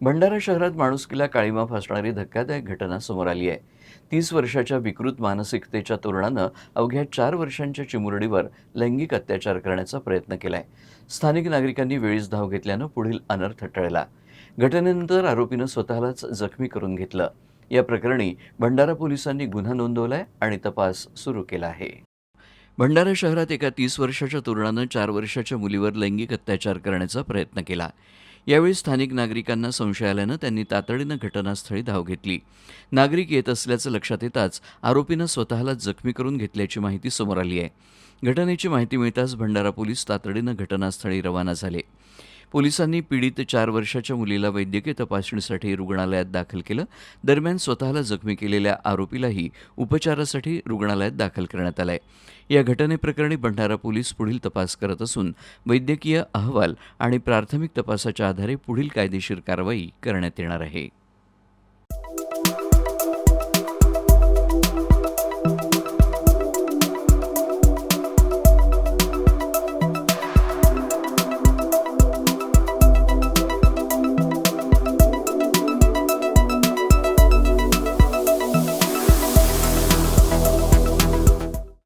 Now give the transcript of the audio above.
भंडारा शहरात माणुसकीला काळिमा फासणारी धक्कादायक घटना समोर आली आहे. 30 वर्षाच्या विकृत मानसिकतेच्या तरुणानं अवघ्या 4 वर्षांच्या चिमुरडीवर लैंगिक अत्याचार करण्याचा प्रयत्न केलाय. स्थानिक नागरिकांनी वेळीच धाव घेतल्यानं पुढील अनर्थ टळला. घटनेनंतर आरोपीनं स्वतःलाच जखमी करून घेतलं. या प्रकरणी भंडारा पोलिसांनी गुन्हा नोंदवलाय आणि तपास सुरू केला आहे. भंडारा शहरात एका 30 वर्षाच्या तरुणानं 4 वर्षाच्या मुलीवर लैंगिक अत्याचार करण्याचा प्रयत्न केला. यावेळी स्थानिक नागरिकांना संशय आल्यानं त्यांनी तातडीनं घटनास्थळी धाव घेतली. नागरिक येत असल्याचं लक्षात येताच आरोपीनं स्वतःला जखमी करून घेतल्याची माहिती समोर आली आहे. घटनेची माहिती मिळताच भंडारा पोलीस तातडीनं घटनास्थळी रवाना झाले. पोलिसांनी पीडित 4 वर्षाच्या मुलीला वैद्यकीय तपासणीसाठी रुग्णालयात दाखल केलं. दरम्यान स्वतःला जखमी केलेल्या आरोपीलाही उपचारासाठी रुग्णालयात दाखल करण्यात आलंय. या घटनेप्रकरणी भंडारा पोलीस पुढील तपास करत असून वैद्यकीय अहवाल आणि प्राथमिक तपासाच्या आधारे पुढील कायदेशीर कारवाई करण्यात येणार आहे.